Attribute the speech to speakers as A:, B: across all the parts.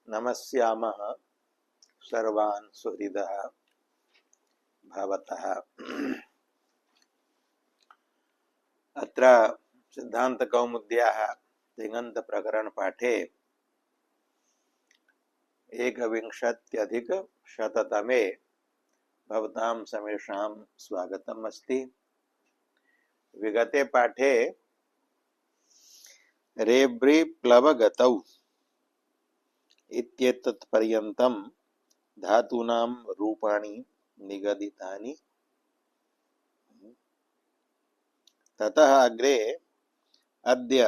A: नमस्यामः सर्वान् सुहृदः भवतः। अत्र सिद्धान्तकौमुद्याः तिङन्तप्रकरणपाठे एकविंशत्यधिकशततमे भवतां समेषां स्वागतम् अस्ति। विगते पाठे रेब्री प्लवगतौ इत्येतत् पर्यन्तं धातूनां रूपाणि निगदितानि। ततः अग्रे अद्य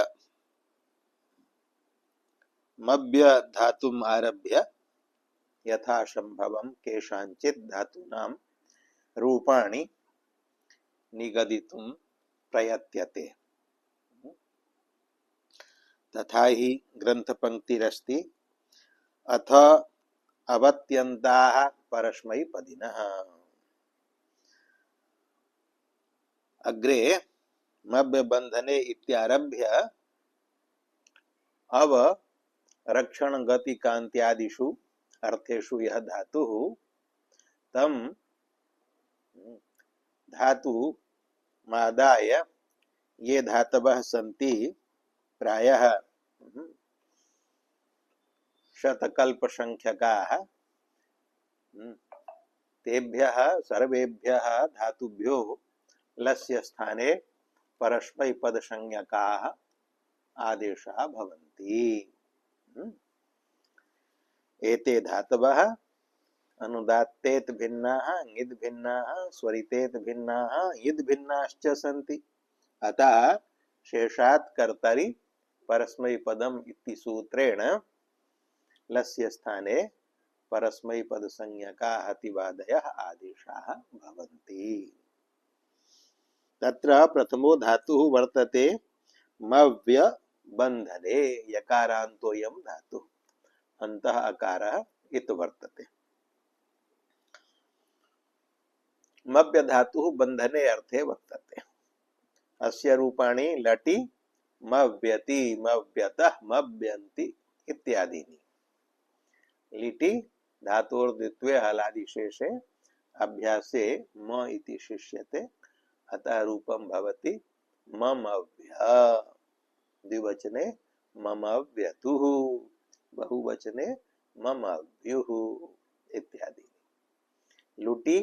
A: मभ्य धातुम् आरभ्य यथासंभवं केषाञ्चित् धातूनां रूपाणि निगदितुं प्रयत्यते। तथा हि ग्रन्थपङ्क्तिरस्ति, अथ अवत्यन्ताः परस्मैपदिनः। अग्रे मभ्यबन्धने इत्यारभ्य अव रक्षणगतिकान्त्यादिषु अर्थेषु यः धातुः तं धातुमादाय ये धातवः सन्ति प्रायः शतकल्पसंख्यकाः, तेभ्यः सर्वेभ्यः धातुभ्यो लस्य स्थाने परस्मैपदसंज्ञकाः आदेशाः भवन्ति। एते धातवः अनुदात्तेत भिन्नाः, ङिद् भिन्नाः, स्वरितेत भिन्नाः, इद् भिन्नाश्च सन्ति। अतः शेषात् कर्तरि परस्मैपदम् इति सूत्रेण लस्य स्थाने परस्मैपदसंज्ञकाः अतिवादयः आदेशाः भवन्ति। तत्र प्रथमो धातुः वर्तते मव्य बन्धने, यकारान्तोऽयं धातुः, अन्तः अकारः इति वर्तते। मव्य धातुः बन्धने अर्थे वर्तते। अस्य रूपाणि लटि, मव्यति, मव्यतः, मव्यन्ति इत्यादीनि। लिटि धातोर्द्वित्वे हलादिशेषे अभ्यासे म इति शिष्यते, अतः रूपं भवति ममव्य। द्विवचने ममव्यतुः, बहुवचने ममव्युः इत्यादि। लुटि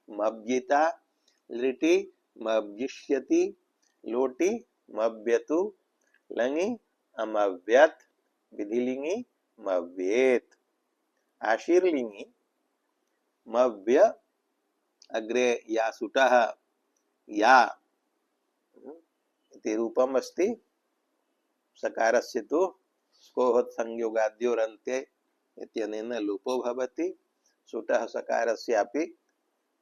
A: मव्यिता, लिटि मव्यिष्यति, लोटि मव्यतु, लङि अमव्यत्, विधिलिङि मव्येत्, आशीर्लिङि मव्य। अग्रे यासुटः या इति रूपम् अस्ति। सकारस्य तु स्कोहत् संयोगाद्योरन्ते इत्यनेन लोपो भवति। सुटः सकारस्यापि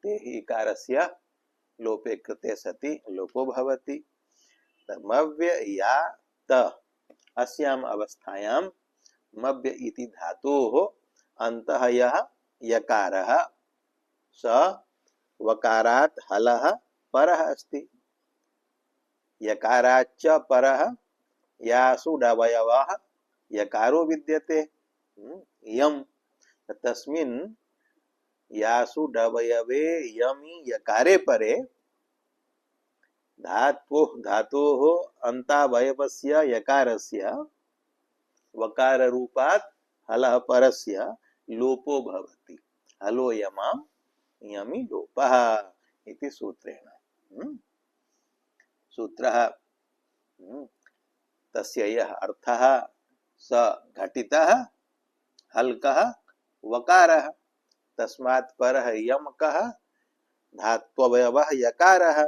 A: ते हि इकारस्य लोपे कृते सति लोपो भवति। मव्य या त अस्याम् अवस्थायां मव्य इति धातोः अन्तः यः यकारः स वकारात् हलः परः अस्ति। यकाराच्च परः यासु डवयवः यकारो विद्यते। यम तस्मिन् यासु डवयवे यमि यकारे परे धातोः अन्तावयवस्य यकारस्य वकार रूपात् हलः परस्य लोपो भवति। हलो यमां यमि लोपः इति सूत्रेण। सूत्रः तस्य यः अर्थः स घटितः हल्कः वकारः, तस्मात् परः यमकः धात्वयवः यकारः,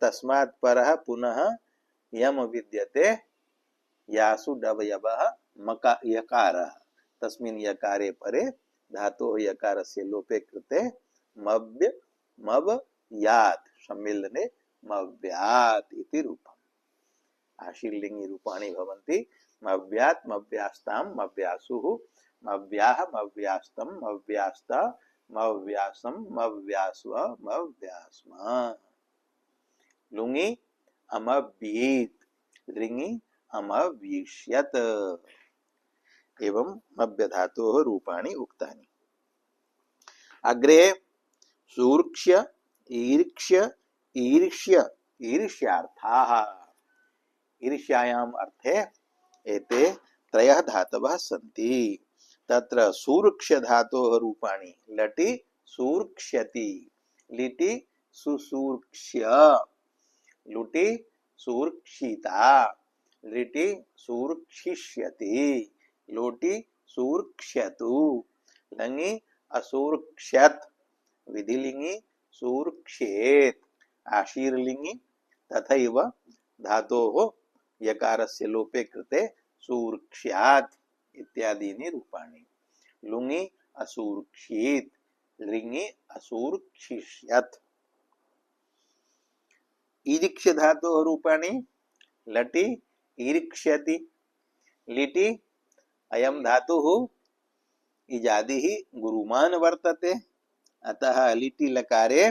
A: तस्मात् परः पुनः यम विद्यते यासु डवयवः मका यकारः। तस्मिन् यकारे परे धातोः यकारस्य लोपे कृते मव्य मव यात् सम्मिलने मव्यात् इति रूपम्। आशीर्लिङ्गि रूपाणि भवन्ति मव्यात्, मव्यास्तां, मव्यासुः, मव्याः, मव्यास्तं, मव्यास्ता, मव्यासं, मव्यास्व, मव्यास्म। लुङि अमव्येत्, लिङि अमव्यिष्यत्। एवं मभ्य धातोः रूपाणि उक्तानि। अग्रे सूर्क्ष्य ईर्क्ष्य ईर्ष्य ईर्ष्यार्थाः। ईर्ष्यायाम् अर्थे एते त्रयः धातवः सन्ति। तत्र सूर्क्ष्य धातोः रूपाणि लटि सूर्क्ष्यति, लिटि सुसूर्क्ष्य, लुटि सूर्क्षिता, लिटि सूर्क्षिष्यति, लोटि सूर्क्ष्यतु, लङि असूर्क्ष्यत्, विधिलिंगि सूर्क्ष्येत्, आशीर्लिंगि तथैव धातोः यकारस्य लोपे कृते सूर्क्ष्यात् इत्यादीनि रूपाणि। लुङि असूर्क्ष्येत्, लिङि असूर्क्षिष्यत्। ईरिक्ष्य धातोः रूपाणि लटि ईरिक्ष्यति, लिटि अयं धातुः इजादिः गुरुमान् वर्तते, अतः लिटि लकारे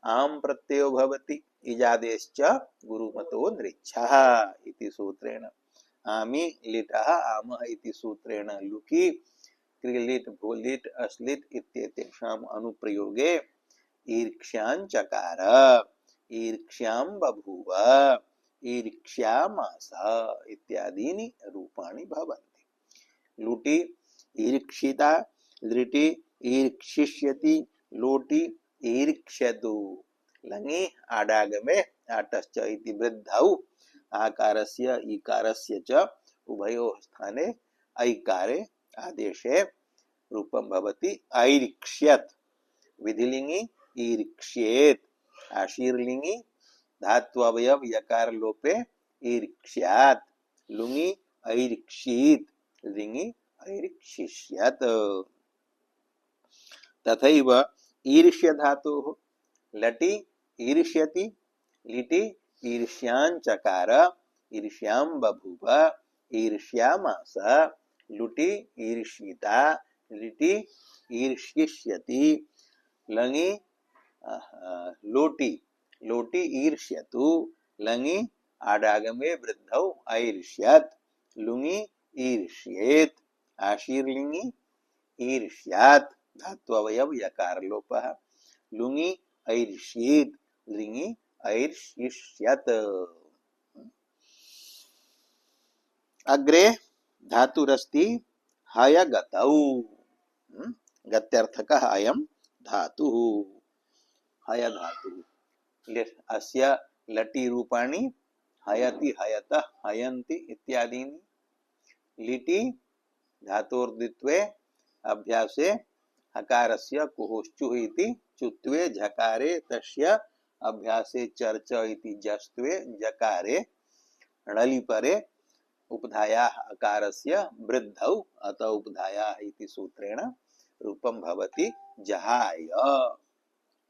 A: आम् प्रत्ययो भवति, इजादेश्च गुरुमतो नृच्छः इति सूत्रेण। आमि लिटः आमः इति सूत्रेण लुकि क्रिलिट् भूलिट् अस्लिट् इत्येतेषाम् अनुप्रयोगे ईर्क्ष्यां चकार, ईर्क्ष्यां बभूव, ईर्क्ष्यामास इत्यादीनि रूपाणि भवन्ति। लुटि ईर्क्षिता, लिटि ईर्क्षिष्यति, लोटि ईर्क्ष्यतु, लङि आडागमे आटश्च इति वृद्धौ आकारस्य ईकारस्य च उभयोः स्थाने ऐकारे आदेशे रूपं भवति ऐरिक्ष्यत्। विधिलिंगि ईरिक्ष्येत्, आशीर्लिंगि धात्ववयव यकार लोपे ईरिक्ष्यात्, लुङि ऐरिक्षीत्, लिङि ऐरिक्षिष्यत्। तथैव ईर्ष्य धातोः लटि ईर्ष्यति, लिटि ईर्ष्यां चकार, ईर्ष्यां बभूव, ईर्ष्यामास, लुटि ईर्षिता, लिटि ईर्ष्यिष्यति, लङि लोटि लोटि ईर्ष्यतु, लङि आडागमे वृद्धौ ऐर्ष्यत्, लुङि ईर्ष्येत्, आशीर्लिंगि ईर्ष्यात् धात्ववयव यकार लोपः, लुङि ऐर्ष्येत्, लिङि ऐर्ष्यिष्यत्। अग्रे धातुरस्ति हयगतौ। गत्यर्थकः अयं धातुः, हय धातुः। अस्य लटि रूपाणि हयति, हयतः, हयन्ति इत्यादीनि। लिटि धातोर्द्वित्वे अभ्यासे हकारस्य कुहोश्चुः इति चुत्वे झकारे तस्य अभ्यासे चर्च इति जस्त्वे जकारे णलिपरे उपधायाः अकारस्य वृद्धौ अत उपधायाः इति सूत्रेण रूपं भवति जहाय।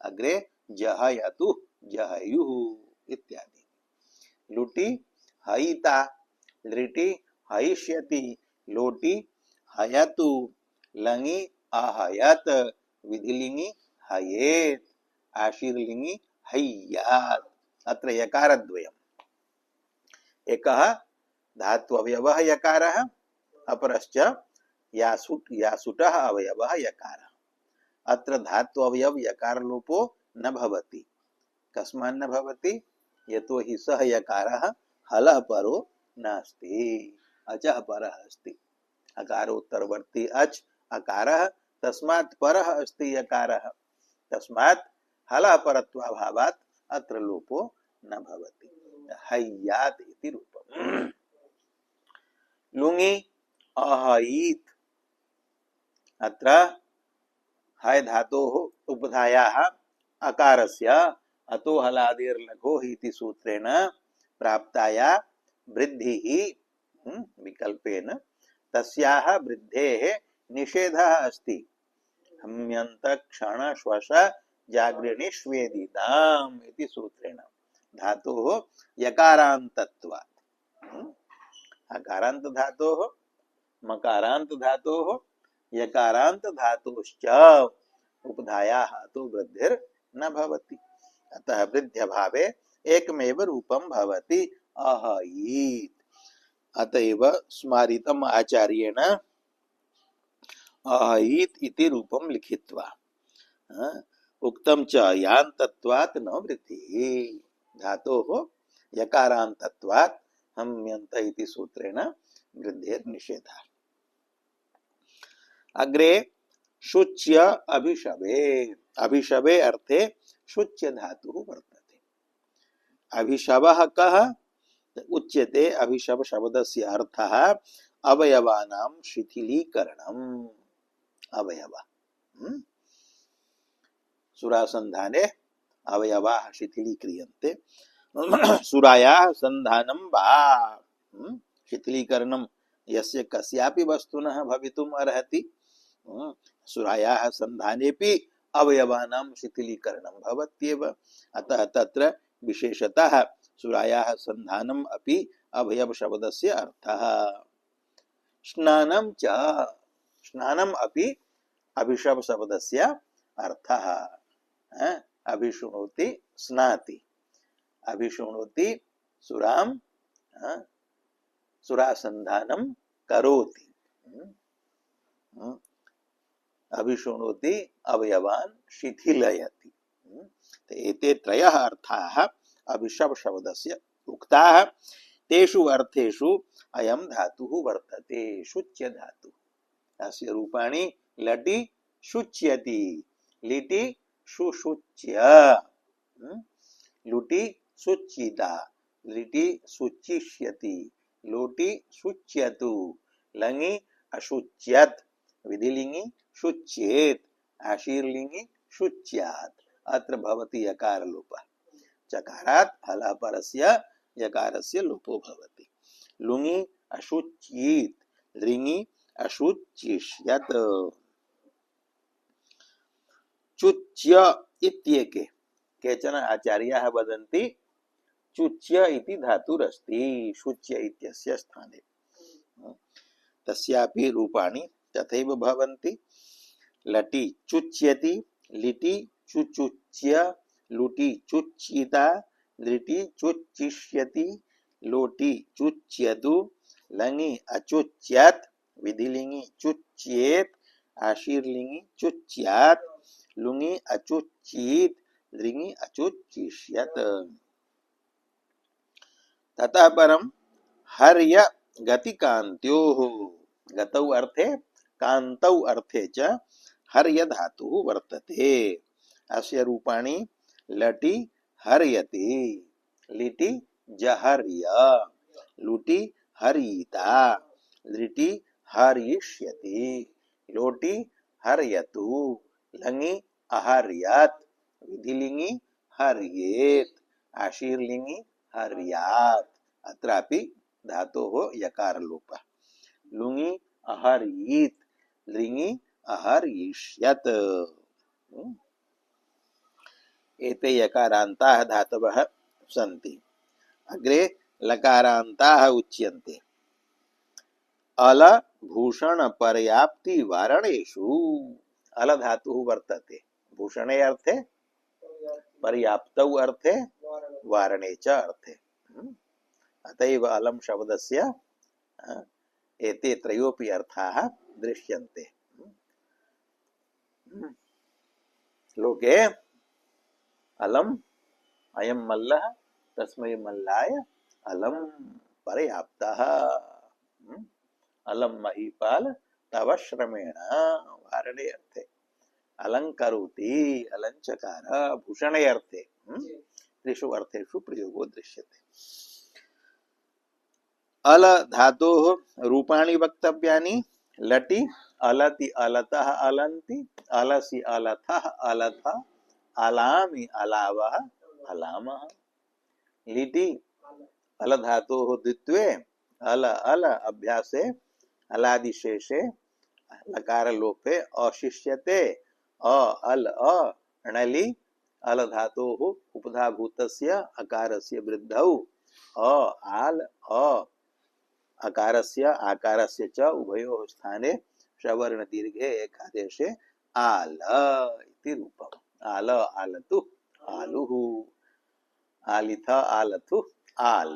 A: अग्रे जहयतु, जहयुः इत्यादि। लुटि हयिता, लिटि हयिष्यति, लोटि हयतु, लङि अहयत्, विधिलिंगि हयेत्, आशीर्लिंगि हय्यात्। अत्र यकारद्वयम्, एकः धात्ववयवः यकारः, अपरश्च यासुटः अवयवः यकारः। अत्र धात्ववयव यकार लोपो न भवति। कस्मात् न भवति? यतो हि सः यकारः हलः परो नास्ति, अचः परः अस्ति। अकारोत्तरवर्ती अच् अकारः, तस्मात् परः अस्ति यकारः, तस्मात् हलः परत्वाभावात् अत्र लोपो न भवति। हय्यात् इति रूपम्। लुङि अहयीत्, अत्र हय धातोः उपधायाः अकारस्य अतो हलादिर्लघोः इति सूत्रेण प्राप्ताया वृद्धिः विकल्पेन तस्याः वृद्धेः निषेधः अस्ति। हम्यन्त क्षण श्वश जागृणिष्वेदिताम् इति सूत्रेण धातोः यकारान्तत्वात्। अकारान्त धातोः मकारान्त धातोः यकारान्त धातुश्च उपधायाः तो वृद्धिर् न भवति। अतः वृद्ध्यभावे एकमेव रूपं भवति अहयीत्। अतएव स्मारितम् आचार्येण अहित इति रूपम लिखित्वा उक्तम च यान्तत्वात् न वृत्तिः धातोः यकारान्तत्वात् हम्यन्त इति सूत्रेण वृद्धेर् निषेधः। अग्रे शुच्य अभिशवे अभिशवे अर्थे शुच्य धातुः वर्तते। अभिशवः कः उच्यते अभिशव शब्दस्य अर्थः अवयवानां शिथिलीकरणम् अवयव सुरासन्धाने अवयवाः शिथिलीक्रियन्ते सुरायाः सन्धानं वा शिथिलीकरणं यस्य कस्यापि वस्तुनः भवितुम् अर्हति सुरायाः सन्धानेपि अवयवानां शिथिलीकरणं भवत्येव। अतः तत्र विशेषतः सुरायाः सन्धानम् अपि अवयव शब्दस्य अर्थः। स्नानं च स्नानम् अपि अभिशव शब्दस्य अर्थः। अभिशृणोति स्नाति अभिशृणोति सुरां सुरासन्धानं करोति अभिशृणोति अवयवान् शिथिलयति। एते त्रयः अर्थाः अभिशव शब्दस्य उक्ताः। तेषु अर्थेषु अयं धातुः वर्तते शुच्य धातुः। अस्य रूपाणि लटि शुच्यति लिटि शुशुच्य लुटि शुच्यिता लिटि शुचिष्यति लोटि शुच्यतु लङि अशुच्यत विधिलिंगि शुच्येत आशीर्लिंगि शुच्यात्। अत्र भवति यकार लोपः चकारात् हलः परस्य यकारस्य लोपो भवति। लुङि अशुच्येत लृङि अशुचिष्यत। चुच्य इत्येके केचन आचार्याः वदन्ति चुच्य इति धातुरस्ति शुच्य इत्यस्य स्थाने तस्यापि रूपाणि तथैव भवन्ति। लटि चुच्यति लिटि चुचुच्य लुटि चुच्यिता लिटि चुच्चिष्यति लोटि चुच्यतु लङि अचुच्यत विधिलिंगि चुच्येत आशीर्लिंगि चुच्यात् लुङि अचुच्यीत लृङि अचुच्चिष्यत। ततः परम हर्य गति कान्त्योः गतौ अर्थे कान्तौ अर्थे च हर्य धातुः वर्तते। अस्य रूपाणि लटि हर्यति लिटि जहर्य लुटि हरीता लिटि हर्यिष्यति लोटि हर्यतु लङि अहर्यत विधिलिंगि हर्येत आशीर्लिंगि हर्यात्। अत्रापि धातोः यकार लोपः लुङि अहर्यीत लृङि अहर्यिष्यत। एते यकारान्ताः धातवः सन्ति। अग्रे लकारान्ताः उच्यन्ते। अल भूषण पर्याप्ति वारणेषु अल धातुः वर्तते भूषणे अर्थे पर्याप्तौ अर्थे वारणे च अर्थे। अतएव अलम शब्दस्य एते त्रयोपि अर्थाः दृश्यन्ते। लोके अलम अयं मल्लः तस्मै मल्लाय अलम पर्याप्तः अलम महीपाल तव श्रमेण वारणे अर्थे अलंकरोति अलंचकार भूषणे अर्थे त्रिषु अर्थेषु प्रयोगो दृश्यते। अल धातोः रूपाणि वक्तव्यानि। लटि अलति अलतः अलन्ति अलसि अलथः अलथ अलामि अलावः अलामः। लिटि अल धातोः द्वित्वे अल अल अभ्यासे अलादिशेषे लकार लोपे अशिष्यते अ अल अ णलि अल धातोः उपधाभूतस्य अकारस्य वृद्धौ अ आल अ अकारस्य आकारस्य च उभयोः स्थाने सवर्ण दीर्घे एकादेशे आल इति रूपम्। आल आलतु आलुः आलिथ आलथु आल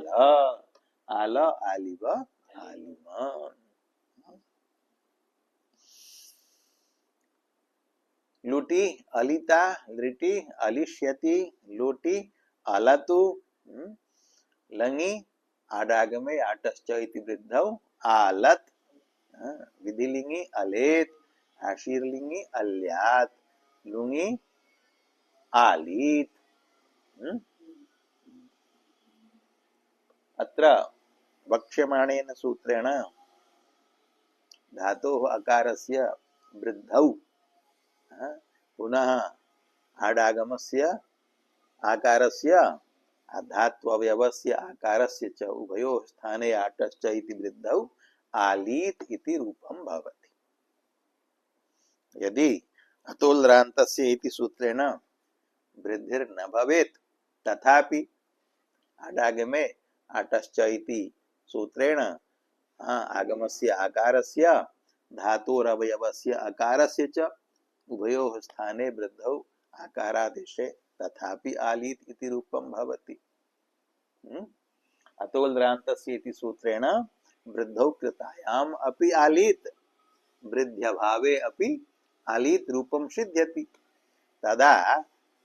A: आल आलिव आलिम। लुटि अलिता लृटि अलिष्यति लुटि अलतु लङि आडागमे आटश्च इति वृद्धौ आलत विधिलिंगि अलेत आशीर्लिंगि अल्यात लुङि आलीत अत्र वक्ष्यमाणेन सूत्रेण धातोः अकारस्य वृद्धौ पुनः आडागमस्य आकारस्य धात्वयवस्य आकारस्य च उभयोः स्थाने आटश्च इति वृद्धौ आलीत इति रूपं भवति। यदि अतोल्रान्तस्य इति सूत्रेण वृद्धिर्न भवेत् तथापि आडागमे आटश्च इति सूत्रेण आगमस्य आकारस्य धातोरवयवस्य आकारस्य च उभयोः स्थाने वृद्धौ आकारादेशे तथापि आलीत इति रूपं भवति। अतोल्रान्तस्य इति सूत्रेण वृद्धौ कृतायाम् अपि आलीत वृद्ध्यभावे अपि आलीत रूपं सिद्ध्यति। तदा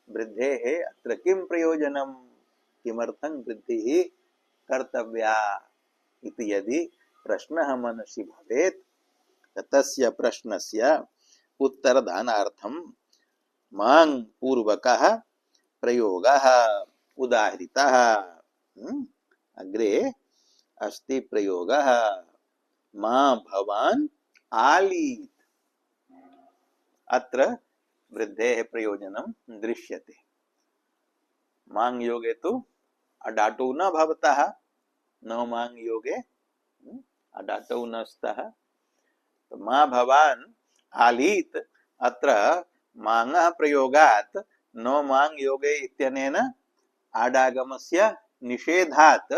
A: वृद्धेः अत्र किं प्रयोजनं किमर्थं वृद्धिः कर्तव्या इति यदि प्रश्नः मनसि भवेत् तस्य प्रश्नस्य उत्तरदानार्थं मां पूर्वकः प्रयोगः उदाहृतः। अग्रे अस्ति प्रयोगः मा भवान् आलीत्। अत्र वृद्धेः प्रयोजनं दृश्यते। मांग योगे तु अडाटो न भवतः न मांग योगे अडाटो न स्तः। तो मा भवान् आलीत् अत्र मांगः प्रयोगात् न मांग योगे इत्यनेन आडागमस्य निषेधात्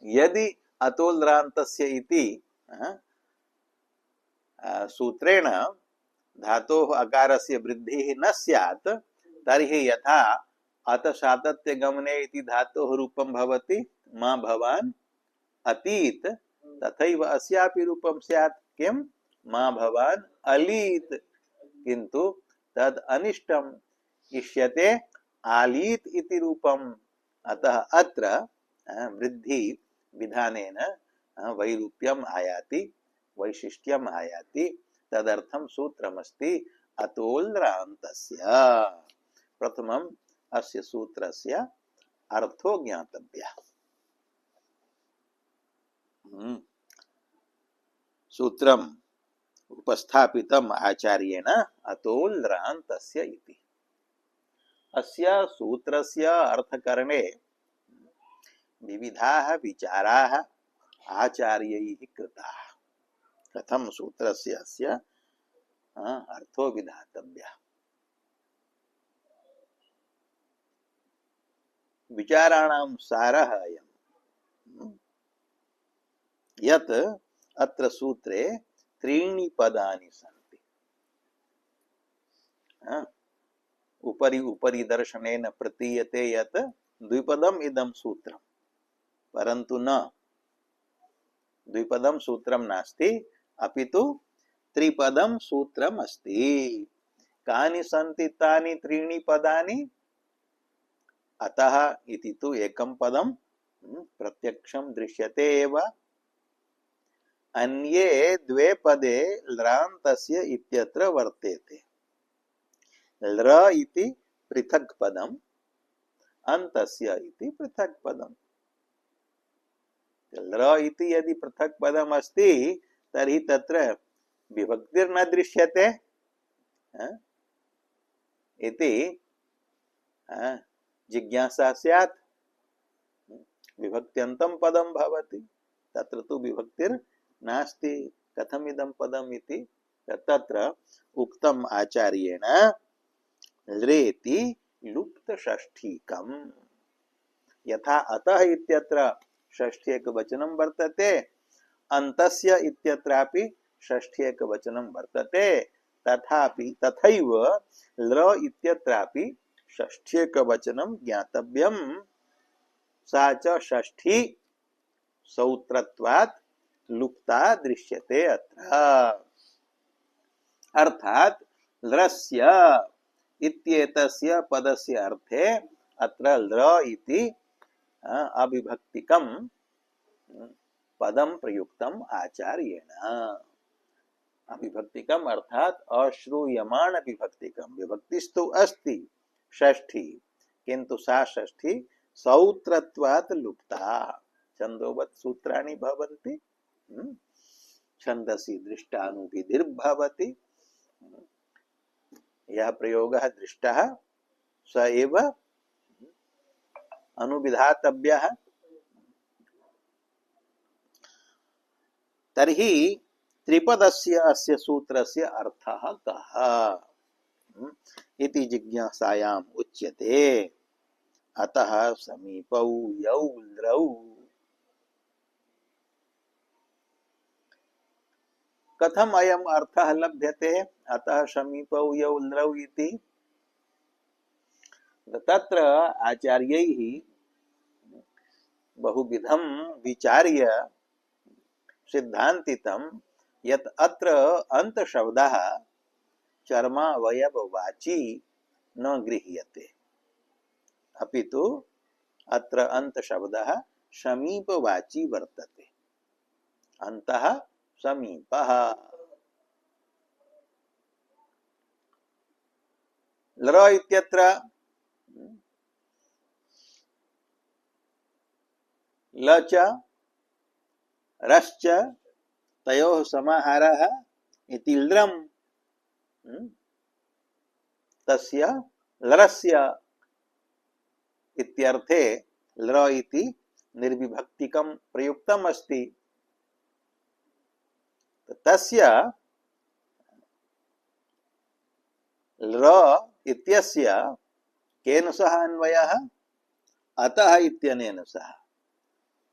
A: यदि अतोल्रान्तस्य इति सूत्रेण धातोः अकारस्य वृद्धिः न स्यात् तर्हि यथा अतशातत्यगमने इति धातोः रूपं भवति मा भवान् अतीत तथैव अस्यापि रूपं स्यात् किं मा भवान् अलीत् किन्तु तद् अनिष्टम् इष्यते आलीत् इति रूपम्। अतः अत्र वृद्धि विधानेन वैरूप्यम् आयाति वैशिष्ट्यम् आयाति तदर्थं सूत्रमस्ति अतोल्रान्तस्य। प्रथमम् अस्य सूत्रस्य अर्थो ज्ञातव्यः। सूत्रम् उपस्थापितम् आचार्येण अतोल्रान्तस्य इति। अस्य सूत्रस्य अर्थकरणे विविधाः विचाराः आचार्यैः कृताः। कथं सूत्रस्य अस्य अर्थो विधातव्यः। विचाराणां सारः अयं यत् अत्र सूत्रे त्रीणि पदानि सन्ति। उपरि उपरि दर्शनेन प्रतीयते यत् द्विपदम् इदं सूत्रम्, परन्तु न द्विपदं सूत्रं नास्ति अपितु त्रिपदं सूत्रम् अस्ति। कानि सन्ति तानि त्रीणि पदानि? अतः इति तु एकं पदं प्रत्यक्षं दृश्यते एव। अन्ये द्वे पदे ल्रान्तस्य इत्यत्र वर्तेते। ल्र इति पृथक् पदम् अन्तस्य इति पृथक् पदम्। ल्र इति यदि पृथक् पदम् अस्ति तर्हि तत्र विभक्तिर्न दृश्यते इति जिज्ञासा स्यात्। विभक्त्यन्तं पदं भवति तत्र तु विभक्तिर्नास्ति कथमिदं पदम् इति तत्र उक्तम् आचार्येण लृति लुप्तषष्ठीकम्। यथा अतः इत्यत्र षष्ठ्येकवचनं वर्तते अन्तस्य इत्यत्रापि षष्ठ्येकवचनं वर्तते तथापि तथैव ल्र इत्यत्रापि षष्ठ्येकवचनं ज्ञातव्यम्। सा च षष्ठी सौत्रत्वात् लुप्ता दृश्यते अत्र। अर्थात लृस्य इत्येतस्य पदस्य अर्थे अत्र लृ इति अविभक्तिकं पदं प्रयुक्तम् आचार्येण। अविभक्तिकम अर्थात अश्रूयमाण विभक्तिकम। विभक्तिस्तु अस्ति षष्ठी, किंतु सा षष्ठी सौत्रत्वात् लुप्ता। छंदोवत् सूत्राणि भवन्ति, छन्दसि दृष्टानुविधिर्भवति। यह प्रयोगः दृष्टः स एव अनुविधातव्यः। तर्हि त्रिपदस्य अस्य सूत्रस्य अर्थः कः इति जिज्ञासायाम् उच्यते। अतः समीपौ यौ लृौ। कथम अयम् अर्थः लभ्यते अतः समीपौ यौ लृौ इति? तत्र आचार्यैः बहुविधं विचार्य सिद्धान्तितं यत् अत्र अन्त शब्दः चर्मावयववाची न गृह्यते, अपितु अत्र अन्त शब्दः समीपवाची वर्तते। अन्तः समीपः। लृ इत्यत्र ल च रश्च तयोः समाहारः इति लृम्, तस्य लृस्य इत्यर्थे लृ इति निर्विभक्तिकं प्रयुक्तम् अस्ति। तस्य लृ इत्यस्य केन सह अन्वयः? अतः इत्यनेन सह।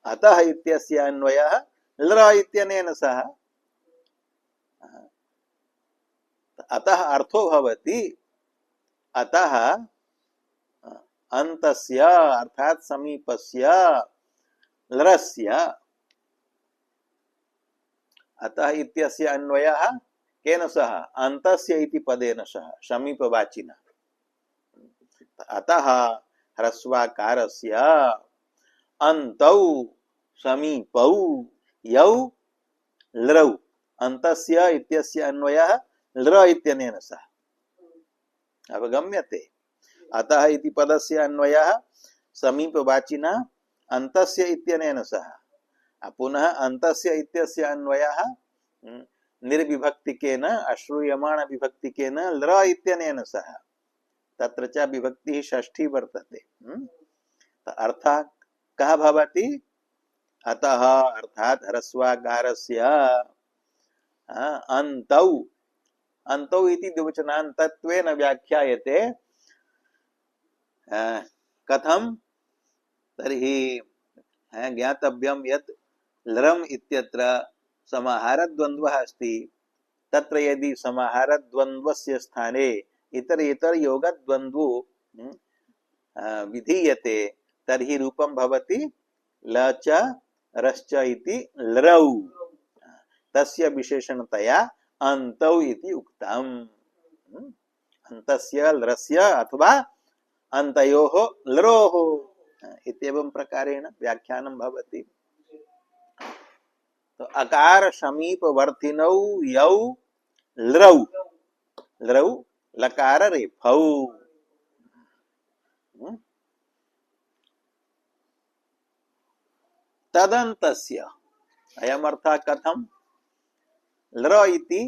A: अतः इत्यस्य अन्वयः लृ इत्यनेन सह। अतः अर्थो भवति अतः अन्तस्य अर्थात समीपस्य लृस्य। अतः इत्यस्य अन्वयः केन सह? अन्तस्य इति पदेन सह, समीपवाचिना। अतः ह्रस्वाकारस्य अन्तौ समीपौ यौ लृौ। अन्तस्य इत्यस्य अन्वयः लृ इत्यनेन सह। अवगम्यते? अतः इति पदस्य अन्वयः समीपवाचिना अन्तस्य इत्यनेन सह। पुनः अन्तस्य इत्यस्य अन्वयः निर्विभक्तिकेन अश्रूयमाण विभक्तिकेन लृ इत्यनेन सह। तत्र च विभक्तिः षष्ठी वर्तते। अर्थः कः भवति? अतः अर्थात ह्रस्वाकारस्य अन्तौ। अन्तौ इति द्विवचनान्तत्वेन व्याख्यायते। कथं? तर्हि ज्ञातव्यं यत् लृम् इत्यत्र समाहारद्वन्द्वः अस्ति। तत्र यदि समाहारद्वन्द्वस्य स्थाने इतर योगद्वन्द्वो विधीयते तर्हि रूपं भवति ल च रश्च इति लृौ। तस्य विशेषणतया अन्तौ इति उक्तम्। अन्तस्य लृस्य अथवा अन्तयोः लृोः इत्येवं प्रकारेण व्याख्यानं भवति। तो अकार समीपवर्तिनौ यौ लृौ। लृौ लकार रेफौ। तदन्तस्य अयम् अर्थः कथम्? लृ इति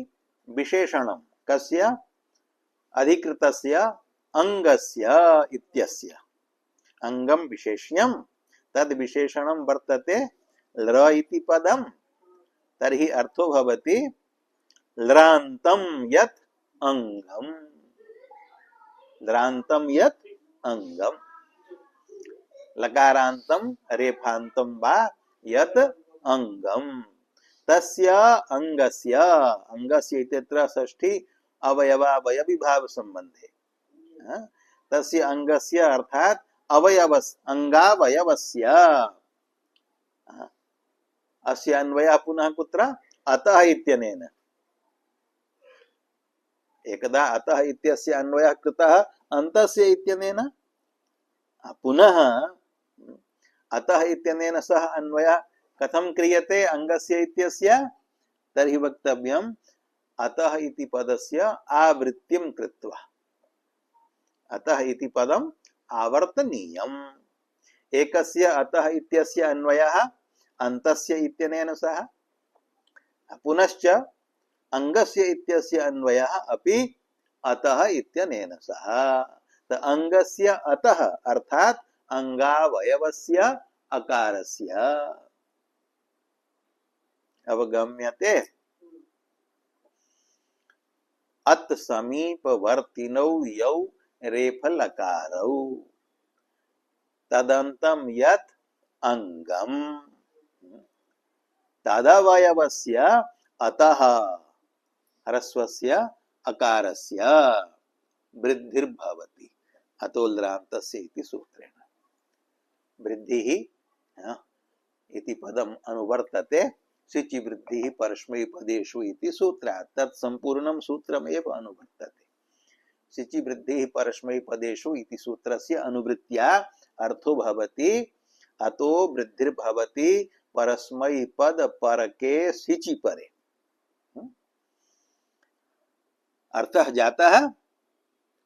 A: विशेषणं कस्य? अधिकृतस्य अंगस्य इत्यस्य। अंगम विशेष्यं तद विशेषणं वर्तते लृ इति पदम्। तर्हि अर्थो भवति लृान्तं यत् अंगम्। लृान्तं यत् अंगम्। लकारान्तं रेफान्तं वा यत् अंगम्। तस्य अंगस्य। अंगस्य इत्यत्र षष्ठी अवयवावयविभाव संबंधे। तस्य अंगस्य अर्थात अवयवस् अंगावयवस्य। अस्य अन्वयः पुनः कुत्र? अतः इत्यनेन। एकदा अतः इत्यस्य अन्वयः कृतः अन्तस्य इत्यनेन, पुनः अतः इत्यनेन सह अन्वयः कथं क्रियते अङ्गस्य इत्यस्य, तर्हि वक्तव्यम् अतः इति पदस्य आवृत्तिं कृत्वा, अतः इति पदम् आवर्तनीयम्। एकस्य अतः इत्यस्य अन्वयः अन्तस्य इत्यनेन सह, पुनश्च अङ्गस्य इत्यस्य अन्वयः अपि अतः इत्यनेन सह। तो अङ्गस्य अतः अर्थात अङ्गावयवस्य अकारस्य अवगम्यते। अत समीपवर्तिनौ यौ रेफलकारौ तदन्तं यत् अङ्गम् तदवयवस्य अतः ह्रस्वस्य अकारस्य वृद्धिर्भवति अतोल्रान्तस्य इति सूत्रेण। वृद्धिः इति पदम् अनुवर्तते, सिचि वृद्धिः परस्मैपदेषु इति सूत्रात्। तत् सम्पूर्णं सूत्रमेव अनुवर्तते। सिचि वृद्धिः परस्मैपदेषु इति सूत्रस्य अनुवृत्त्या अर्थो भवति अतो वृद्धिर्भवति परस्मैपद परके सिचि परे। अर्थः जातः,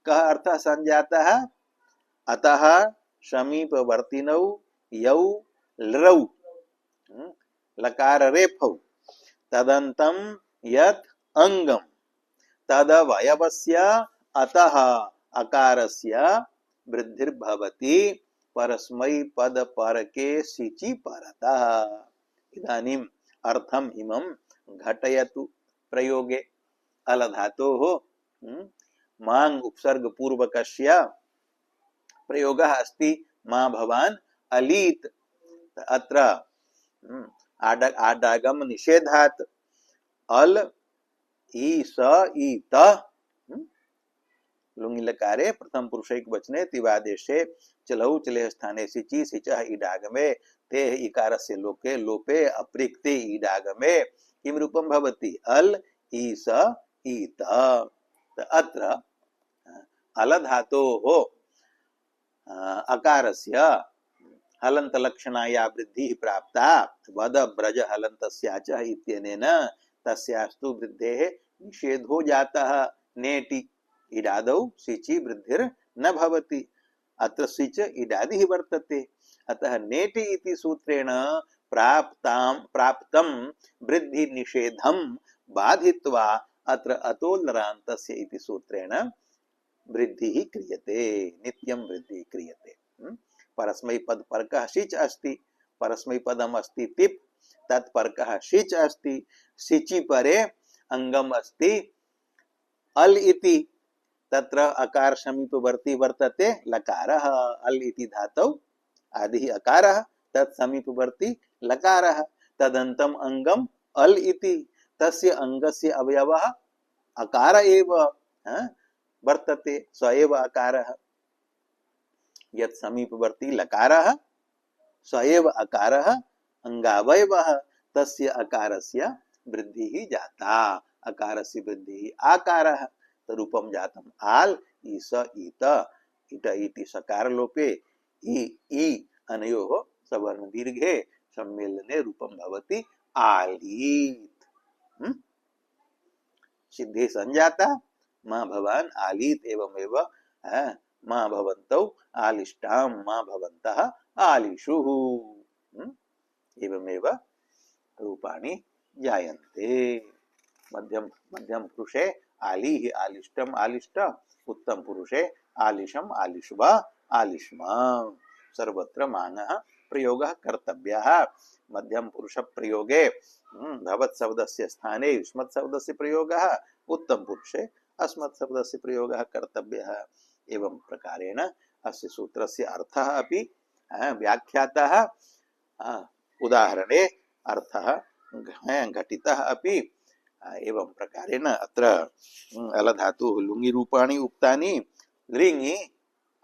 A: कः अर्थः संजातः? अतः समीपवर्तिनौ यौ लरौ लकार रेफौ तदन्तं यत् अङ्गम् तदवयवस्य अतः अकारस्य वृद्धिर्भवति परस्मैपद परके सिचि परतः। इदानीम् अर्थम् इमं घटयतु प्रयोगे। अलधातोः माङ् उपसर्गपूर्वकस्य प्रयोगः अस्ति मा भवान् अलीत्। अत्र आडागम निषेधात् अल ई स ई त लुङि लकारे प्रथम पुरुषैक वचने तिवादेशे चलौ चले स्थाने सिचि सिचः ईडागमे ते इकारस्य लोके लोपे अप्रिक्ते ईडागमे किं रूपं भवति? अल ई स ई त। अत्र अल धातोः अकारस्य हलन्त लक्षणाया वृद्धिः प्राप्ता वद ब्रज हलन्तस्या च इत्यनेन तस्यास्तु वृद्धेः निषेधो जातः नेटि इडादौ सिचि वृद्धिर् न भवति। अत्र सिच इडादिः वर्तते, अतः नेटि इति सूत्रेण प्राप्तं वृद्धि निषेधं बाधित्वा अत्र अतोल्नरान्तस्य इति सूत्रेण वृद्धिः क्रियते, नित्यं वृद्धिः क्रियते। परस्मैपद परकः सिच अस्ति, परस्मैपदम् अस्ति तिप्, तत्परकः सिच अस्ति, सिचि परे अङ्गम् अस्ति अल् इति, तत्र अकार समीपवर्ती वर्तते लकारः। अल् इति धातौ आदिः अकारः, तत् समीपवर्ती लकारः। तदन्तम् अङ्गम् अल् इति, तस्य अङ्गस्य अवयवः अकार एव वर्तते, स एव अकारः। यत् समीपवर्ती लकारः स एव अकारः अङ्गावयवः, तस्य अकारस्य वृद्धिः जाता, अकारस्य वृद्धिः आकारः। रूपं जातम् आल् ईस ईत इट इति सकार लोपे इ अनयोः सवर्ण दीर्घे सम्मेलने रूपं भवति आलीत्। सिद्धे संजाता मा भवान् आलीत् एवमेव मा भवन्तौ आलिष्टां मा भवन्तः आलिषुः एवमेव रूपाणि जायन्ते। मध्यम पुरुषे आलिः आलिष्टम् आलिष्ट, उत्तम पुरुषे आलिशम् आलिष्व आलिष्मा। सर्वत्र मानः प्रयोगः कर्तव्यः। मध्यम पुरुष प्रयोगे भवत् शब्दस्य स्थाने युष्मत् शब्दस्य प्रयोगः, उत्तम पुरुषे अस्मत् शब्दस्य प्रयोगः कर्तव्यः। एवं प्रकारेण अस्य सूत्रस्य अर्थः अपि व्याख्यातः, उदाहरणे अर्थः घटितः अपि। एवं प्रकारेण अत्र अलधातुः लुङि रूपाणि उक्तानि, लिङि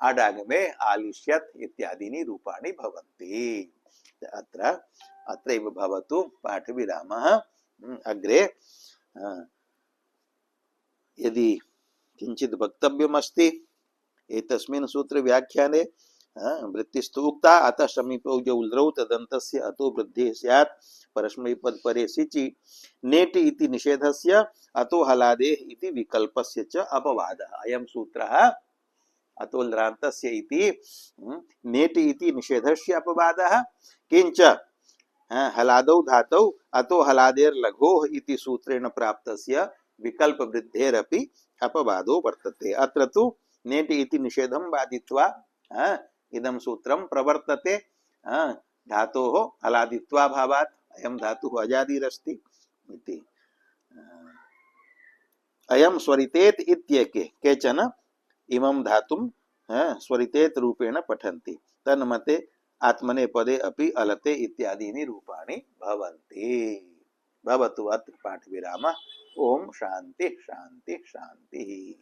A: आडागमे आलिष्यत् इत्यादीनि रूपाणि भवन्ति। अत्रैव भवतु पाठविरामः। अग्रे यदि किंचित वक्तव्यमस्ति एतस्मिन् सूत्र व्याख्याने। वृत्तिस्तु उक्ता अतः समीपौ जौल्द्रौ तदन्तस्य अतो वृद्धिः स्यात् परस्मैपद परे सिचि नेटि इति निषेधस्य अतो हलादेः इति विकल्पस्य च अपवादः। अयं सूत्रः अतोल्रान्तस्य इति नेटि इति निषेधस्य अपवादः किंच हलादौ धातौ अतो हलादेर्लघोः इति सूत्रेण प्राप्तस्य विकल्प वृद्धेरपि अपवादो वर्तते। अत्र तु नेटि इति निषेधं बाधित्वा इदं सूत्रं प्रवर्तते। धातोः हलादित्वाभावात् अयं धातुः अजादिरस्ति इति। अयं स्वरितेत् इत्येके केचन इमं धातुं स्वरितेत् रूपेण पठन्ति। तन्मते आत्मने पदे अपि अलते इत्यादीनि रूपाणि भवन्ति। भवतु अत्र पाठविरामः। ओम शांति शांति शांति।